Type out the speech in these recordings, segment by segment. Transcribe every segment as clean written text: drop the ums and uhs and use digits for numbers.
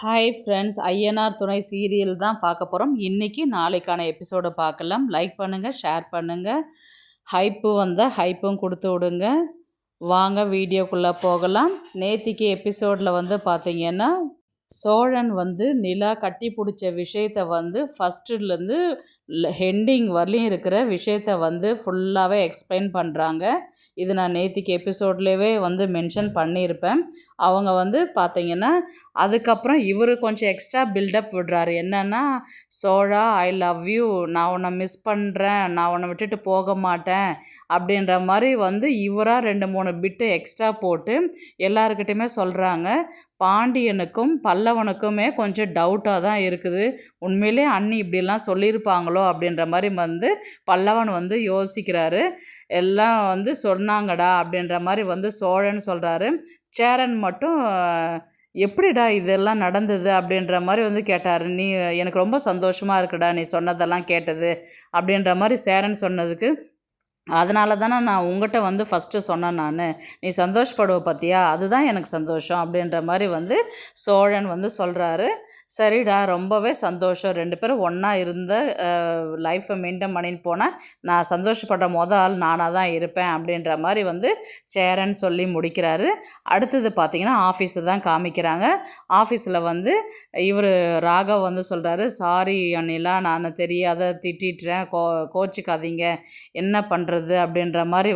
Hi friends, Ayyanar துணை serial தான் பார்க்க போகிறோம். இன்றைக்கி நாளைக்கான எபிசோடை பார்க்கலாம். லைக் பண்ணுங்கள், ஷேர் பண்ணுங்கள். ஹைப்பு வந்தால் ஹைப்பும் கொடுத்து விடுங்க. வாங்க வீடியோக்குள்ளே போகலாம். நேத்திக்கு எபிசோடில் பார்த்தீங்கன்னா சோழன் நிலா கட்டி பிடிச்ச விஷயத்த ஃபஸ்ட்டுலேருந்து ஹெண்டிங் வரலையும் இருக்கிற விஷயத்த ஃபுல்லாகவே எக்ஸ்பிளைன் பண்ணுறாங்க. இது நான் நேத்திக்கு எபிசோட்லேயே மென்ஷன் பண்ணியிருப்பேன். அவங்க பார்த்தீங்கன்னா அதுக்கப்புறம் இவர் கொஞ்சம் எக்ஸ்ட்ரா பில்டப் விடுறாரு. என்னென்னா, சோழா ஐ லவ் யூ, நான் உன்னை மிஸ் பண்ணுறேன், நான் உன்னை விட்டுட்டு போக மாட்டேன் அப்படின்ற மாதிரி இவராக 2-3 பிட்டு எக்ஸ்ட்ரா போட்டு எல்லாருக்கிட்டையுமே சொல்கிறாங்க. பாண்டியனுக்கும் பல்லவனுக்குமே கொஞ்சம் டவுட்டாக தான் இருக்குது. உண்மையிலே அண்ணி இப்படிலாம் சொல்லியிருப்பாங்களோ அப்படின்ற மாதிரி பல்லவன் யோசிக்கிறாரு. எல்லாம் சொன்னாங்கடா அப்படின்ற மாதிரி சோழன் சொல்கிறாரு. சேரன் மட்டும் எப்படிடா இதெல்லாம் நடந்தது அப்படின்ற மாதிரி கேட்டார். நீ எனக்கு ரொம்ப சந்தோஷமாக இருக்குடா நீ சொன்னதெல்லாம் கேட்டது அப்படின்ற மாதிரி சேரன் சொன்னதுக்கு, அதனால தானே நான் உங்கள்கிட்ட ஃபஸ்ட்டு சொன்னேன். நீ சந்தோஷப்படுவ பார்த்தியா, அதுதான் எனக்கு சந்தோஷம் அப்படின்ற மாதிரி சோழன் சொல்கிறாரு. சரிடா, ரொம்பவே சந்தோஷம், 2 பேரும் ஒன்றா இருந்த லைஃப்பை மெயின்டைன் பண்ணின்னு போனால் நான் சந்தோஷப்படுற ஆள் நானாக தான் இருப்பேன் அப்படின்ற மாதிரி சேரன் சொல்லி முடிக்கிறாரு. அடுத்தது பார்த்திங்கன்னா ஆஃபீஸு தான் காமிக்கிறாங்க. ஆஃபீஸில் இவர் ராகவ் சொல்கிறாரு, சாரி அண்ணிலா, நான் தெரியாத திட்டிட்டுறேன், கோச்சிக்காதீங்க, என்ன பண்ணுறது அப்படின்ற மாதிரி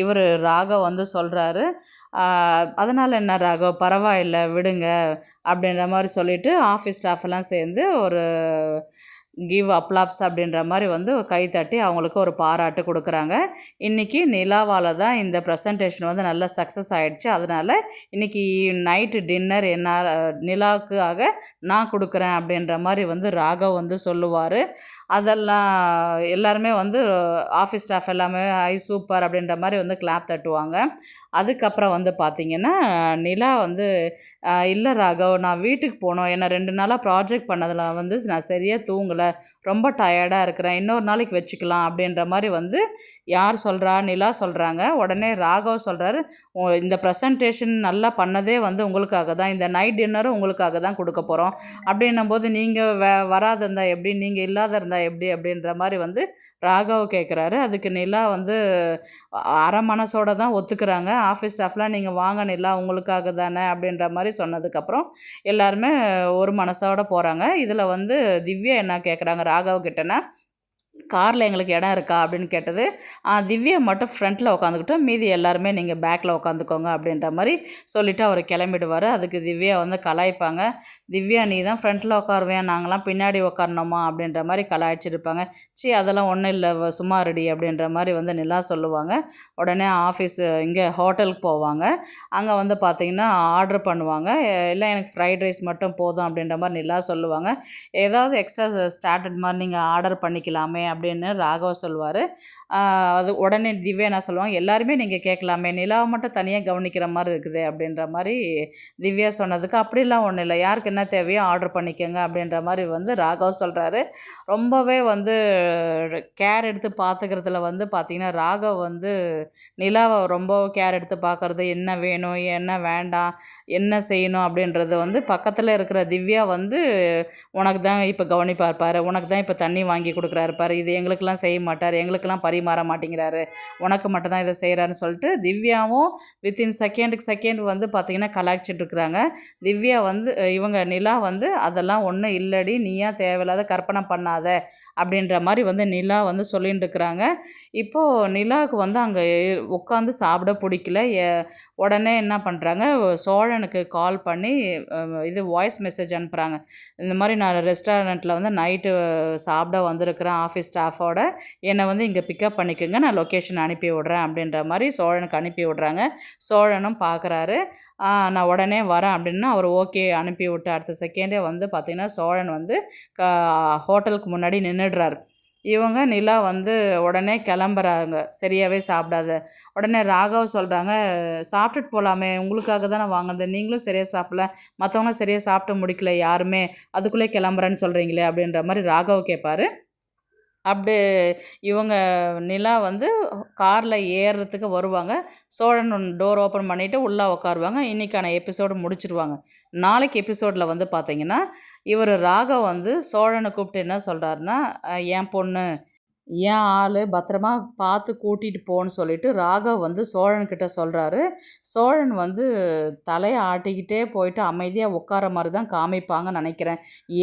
இவர் ராகவ் சொல்கிறாரு. அதனால் என்ன ராகவ், பரவாயில்லை விடுங்க அப்படின்ற மாதிரி சொல்லிவிட்டு ஆஃபீஸ் ஸ்டாஃபெல்லாம் சேர்ந்து ஒரு கிவ் அப்ளாப்ஸ் அப்படின்ற மாதிரி கை தட்டி அவங்களுக்கு ஒரு பாராட்டு கொடுக்குறாங்க. இன்றைக்கி நிலாவால் தான் இந்த ப்ரெசன்டேஷன் நல்லா சக்ஸஸ் ஆகிடுச்சு. அதனால் இன்றைக்கி நைட்டு டின்னர் என்ன நிலாவுக்காக நான் கொடுக்குறேன் அப்படின்ற மாதிரி ராகவ் சொல்லுவார். அதெல்லாம் எல்லாருமே ஆஃபீஸ் ஸ்டாஃப் எல்லாமே ஐ சூப்பர் அப்படின்ற மாதிரி கிளாப் தட்டுவாங்க. அதுக்கப்புறம் பார்த்திங்கன்னா நிலா இல்லை ராகவ், நான் வீட்டுக்கு போனோம், என்னை 2 நாளாக ப்ராஜெக்ட் பண்ணதில் நான் சரியாக தூங்கலை, ரொம்ப டயர்டாக இருக்கிறேன், இன்னொரு நாளைக்கு வச்சுக்கலாம் அப்படின்ற மாதிரி யார் சொல்கிறா, நிலா சொல்கிறாங்க. உடனே ராகவ் சொல்கிறாரு, இந்த ப்ரெசன்டேஷன் நல்லா பண்ணதே உங்களுக்காக தான், இந்த நைட் டின்னரும் உங்களுக்காக தான் கொடுக்க போகிறோம், அப்படின்னும் போது நீங்கள் வராத இருந்தால் எப்படி, நீங்கள் இல்லாத இருந்தால் எப்படி அப்படின்ற மாதிரி ராகவ் கேட்குறாரு. அதுக்கு நிலா அரை மனசோடு தான் ஒத்துக்கிறாங்க. ஆஃபீஸ் ஸ்டாஃப்லாம் நீங்கள் வாங்க நிலா, உங்களுக்காக தானே அப்படின்ற மாதிரி சொன்னதுக்கப்புறம் எல்லாருமே ஒரு மனசோடு போகிறாங்க. இதில் திவ்யா என்ன கேட்குறாங்க ராகவ் கிட்டனா, காரில் எங்களுக்கு இடம் இருக்கா அப்படின்னு கேட்டது. திவ்யா மட்டும் ஃப்ரண்ட்டில் உட்காந்துக்கிட்டோம், மீதி எல்லாருமே நீங்கள் பேக்கில் உட்காந்துக்கோங்க அப்படின்ற மாதிரி சொல்லிவிட்டு அவர் கிளம்பிடுவார். அதுக்கு திவ்யா கலாய்ப்பாங்க. திவ்யா, நீ தான் ஃப்ரண்ட்டில் உட்காருவேன், நாங்களாம் பின்னாடி உட்காரணுமா அப்படின்ற மாதிரி கலாய்ச்சிருப்பாங்க. அதெல்லாம் ஒன்றும் இல்லை, சும்மா ரெடி அப்படின்ற மாதிரி நிலா சொல்லுவாங்க. உடனே ஆஃபீஸ் இங்கே ஹோட்டலுக்கு போவாங்க. அங்கே பார்த்திங்கன்னா ஆர்டர் பண்ணுவாங்க. இல்லை எனக்கு ஃப்ரைட் ரைஸ் மட்டும் போதும் அப்படின்ற மாதிரி நிலா சொல்லுவாங்க. ஏதாவது எக்ஸ்ட்ரா ஸ்டார்டட் மாதிரி நீங்கள் ஆர்டர் பண்ணிக்கலாமே அப்படின்னு ராகவ் சொல்லுவார். அது உடனே திவ்யா என்ன சொல்லுவாங்க, எல்லாருமே நீங்கள் கேட்கலாமே, நிலாவை மட்டும் தனியாக கவனிக்கிற மாதிரி இருக்குது அப்படின்ற மாதிரி திவ்யா சொன்னதுக்கு, அப்படிலாம் ஒன்றும் இல்லை, யாருக்கு என்ன தேவையோ ஆர்டர் பண்ணிக்கோங்க அப்படின்ற மாதிரி ராகவ் சொல்கிறாரு. ரொம்பவே கேர் எடுத்து பார்த்துக்கிறதுல பார்த்திங்கன்னா ராகவ் நிலாவை ரொம்ப கேர் எடுத்து பார்க்குறது, என்ன வேணும் என்ன வேண்டாம் என்ன செய்யணும் அப்படின்றது பக்கத்தில் இருக்கிற திவ்யா உனக்கு தான் இப்போ கவனிப்பார் பாரு, உனக்கு தான் இப்போ தண்ணி வாங்கி கொடுக்குறாரு பாரு, இது எங்களுக்கெல்லாம் செய்ய மாட்டார், எங்களுக்கெல்லாம் பரிமாற மாட்டேங்கிறாரு, உனக்கு மட்டும்தான் இதை செய்கிறாருன்னு சொல்லிட்டு திவ்யாவும் வித்தின் செகண்டுக்கு செகண்ட் பார்த்திங்கன்னா கலாய்ச்சிட்ருக்குறாங்க. திவ்யா இவங்க நிலா அதெல்லாம் ஒன்றும் இல்லடி, நீயா தேவையில்லாத கற்பனை பண்ணாத அப்படின்ற மாதிரி நிலா சொல்லிட்டு இருக்கிறாங்க. இப்போது நிலாவுக்கு அங்கே உட்காந்து சாப்பிட பிடிக்கல. உடனே என்ன பண்ணுறாங்க, சோழனுக்கு கால் பண்ணி இது வாய்ஸ் மெசேஜ் அனுப்புகிறாங்க. இந்த மாதிரி நான் ரெஸ்டாரண்ட்டில் நைட்டு சாப்பிட வந்திருக்கிறேன் ஆஃபீஸ் ஸ்டாஃபோட, என்னை இங்கே பிக்கப் பண்ணிக்கோங்க, நான் லொக்கேஷன் அனுப்பி விட்றேன் அப்படின்ற மாதிரி சோழனுக்கு அனுப்பி விட்றாங்க. சோழனும் பார்க்குறாரு. நான் உடனே வரேன் அப்படின்னு அவர் ஓகே அனுப்பி விட்டு அடுத்த செகண்டே பார்த்திங்கன்னா சோழன் ஹோட்டலுக்கு முன்னாடி நின்றுடுறாரு. இவங்க நிலா உடனே கிளம்புறாங்க, சரியாகவே சாப்பிடாத. உடனே ராகவ் சொல்கிறாங்க, சாப்பிட்டுட்டு போகலாமே, உங்களுக்காக தானே வாங்குறது, நீங்களும் சரியாக சாப்பிடல, மற்றவங்களும் சரியாக சாப்பிட்டு முடிக்கல யாருமே, அதுக்குள்ளே கிளம்புறேன்னு சொல்கிறீங்களே அப்படின்ற மாதிரி ராகவ் கேட்பார். அப்படி இவங்க நிலா காரில் ஏறுறதுக்கு வருவாங்க. சோழன் டோர் ஓப்பன் பண்ணிவிட்டு உள்ளே உட்காருவாங்க. இன்றைக்கான எபிசோடு முடிச்சிடுவாங்க. நாளைக்கு எபிசோடில் வந்து பார்த்தீங்கன்னா, இவர் ராகவ் வந்து சோழனை கூப்பிட்டு என்ன சொல்கிறாருன்னா, என் பொண்ணு என் ஆள் பத்திரமா பார்த்து கூட்டிகிட்டு போன்னு சொல்லிட்டு ராகவ் வந்து சோழன்கிட்ட சொல்கிறாரு. சோழன் வந்து தலையை ஆட்டிக்கிட்டே போயிட்டு அமைதியாக உட்கார மாதிரி தான் காமிப்பாங்கன்னு நினைக்கிறேன்.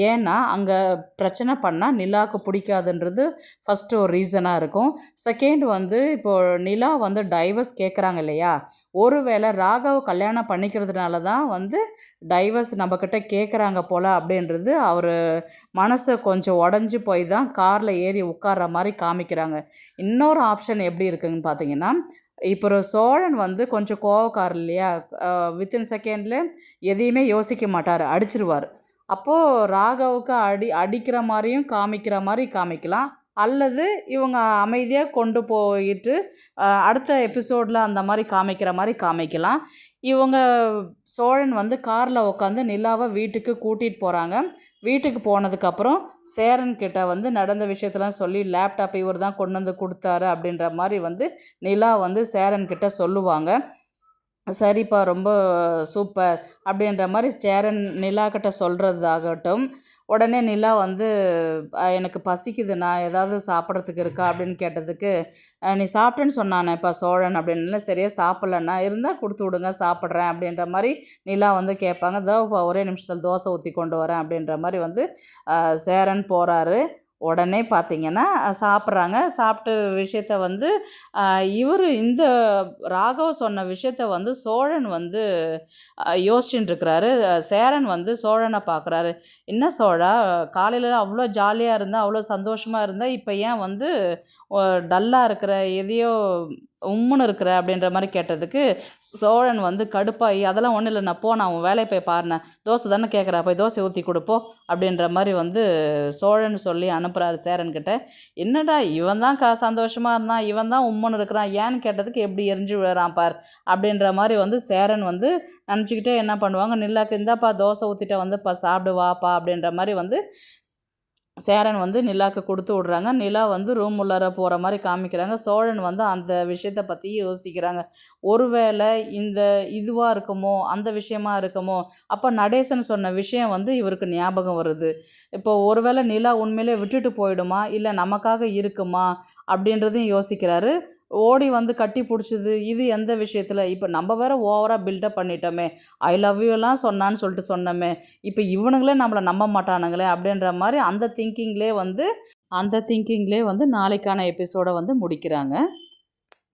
ஏன்னா அங்கே பிரச்சனை பண்ணால் நிலாவுக்கு பிடிக்காதுன்றது ஃபஸ்ட்டு ஒரு ரீசனாக இருக்கும். செகண்ட் வந்து இப்போது நிலா வந்து டைவர்ஸ் கேட்குறாங்க இல்லையா, ஒருவேளை ராகவ் கல்யாணம் பண்ணிக்கிறதுனால தான் வந்து டைவர்ஸ் நம்மக்கிட்ட கேட்குறாங்க போல் அப்படின்றது அவர் மனசு கொஞ்சம் உடஞ்சி போய் தான் காரில் ஏறி உட்கார்ற மாதிரி காமிக்கிறாங்க. இன்னொரு ஆப்ஷன் எப்படி இருக்குதுன்னு பார்த்தீங்கன்னா, இப்போ சோழன் வந்து கொஞ்சம் கோவக்காரர் இல்லையா, வித்தின் செகண்டில் எதையுமே யோசிக்க மாட்டார், அடிச்சிருவார். அப்போது ராகவுக்கு அடிக்கிற மாதிரியும் காமிக்கிற மாதிரி காமிக்கலாம். அல்லது இவங்க அமைதியாக கொண்டு போயிட்டு அடுத்த எபிசோடில் அந்த மாதிரி காமிக்கிற மாதிரி காமிக்கலாம். இவங்க சோழன் வந்து காரில் உட்காந்து நிலாவை வீட்டுக்கு கூட்டிகிட்டு போகிறாங்க. வீட்டுக்கு போனதுக்கப்புறம் சேரன்கிட்ட வந்து நடந்த விஷயத்தெல்லாம் சொல்லி லேப்டாப் இவர் தான் கொண்டு வந்து கொடுத்தாரு அப்படின்ற மாதிரி வந்து நிலா வந்து சேரன்கிட்ட சொல்லுவாங்க. சரிப்பா ரொம்ப சூப்பர் அப்படின்ற மாதிரி சேரன் நிலாக்கிட்ட சொல்கிறதாகட்டும். உடனே நிலா வந்து எனக்கு பசிக்குது, நான் ஏதாவது சாப்பிட்றதுக்கு இருக்கா அப்படின்னு கேட்டதுக்கு, நீ சாப்பிட்டேன்னு சொன்னானே இப்போ சோழன் அப்படின்னு, சரியாக சாப்பிட்லன்னா இருந்தால் கொடுத்து விடுங்க சாப்பிட்றேன் அப்படின்ற மாதிரி நிலா வந்து கேட்பாங்க. ஒரே நிமிஷத்தில் தோசை ஊற்றி கொண்டு வரேன் அப்படின்ற மாதிரி வந்து சேரன் போகிறாரு. உடனே பார்த்திங்கன்னா சாப்பிட்றாங்க. சாப்பிட்ட விஷயத்த வந்து இவர் இந்த ராகவ் சொன்ன விஷயத்த வந்து சோழன் வந்து யோசிச்சுட்டு இருக்கிறாரு. சேரன் வந்து சோழனை பார்க்குறாரு. என்ன சோழா, காலையில் அவ்வளோ ஜாலியாக இருந்தால், அவ்வளோ சந்தோஷமாக இருந்தால், இப்போ ஏன் வந்து டல்லாக இருக்கிற, எதையோ உம்முன்னு இருக்கிற அப்படின்ற மாதிரி கேட்டதுக்கு சோழன் வந்து கடுப்பாகி, அதெல்லாம் ஒன்றும் இல்லை, நான் உன் வேலையை போய் பாருனேன், தோசை தானே கேட்குறா, போய் தோசை ஊற்றி கொடுப்போம் அப்படின்ற மாதிரி வந்து சோழன் சொல்லி அனுப்புகிறாரு சேரன்கிட்ட. என்னடா இவன் தான் சந்தோஷமாக இருந்தான், இவன் தான் உம்முன்னு இருக்கிறான், ஏன்னு கேட்டதுக்கு எப்படி எரிஞ்சு விழுறான் பார் அப்படின்ற மாதிரி வந்து சேரன் வந்து நினச்சிக்கிட்டே என்ன பண்ணுவாங்க, நிலாக்கு இந்தாப்பா தோசை ஊற்றிட்ட வந்து சாப்பிடு வாப்பா அப்படின்ற மாதிரி வந்து சேரன் வந்து நிலாவுக்கு கொடுத்து விட்றாங்க. நிலா வந்து ரூம் உள்ளார போகிற மாதிரி காமிக்கிறாங்க. சோழன் வந்து அந்த விஷயத்தை பற்றி யோசிக்கிறாங்க. ஒருவேளை இந்த இதுவாக இருக்குமோ, அந்த விஷயமா இருக்குமோ, அப்போ நடேசன் சொன்ன விஷயம் வந்து இவருக்கு ஞாபகம் வருது. இப்போ ஒருவேளை நிலா உண்மையிலே விட்டுட்டு போயிடுமா, இல்லை நமக்காக இருக்குமா அப்படின்றதையும் யோசிக்கிறாரு. ஓடி வந்து கட்டி பிடிச்சிது இது எந்த விஷயத்தில், இப்போ நம்ம வேறு ஓவராக பில்டப் பண்ணிட்டோமே, ஐ லவ் யூலாம் சொன்னான்னு சொல்லிட்டு சொன்னோமே, இப்போ இவனுங்களே நம்மளை நம்ப மாட்டானுங்களே அப்படின்ற மாதிரி அந்த திங்கிங்லே வந்து நாளைக்கான எபிசோடை வந்து முடிக்கிறாங்க.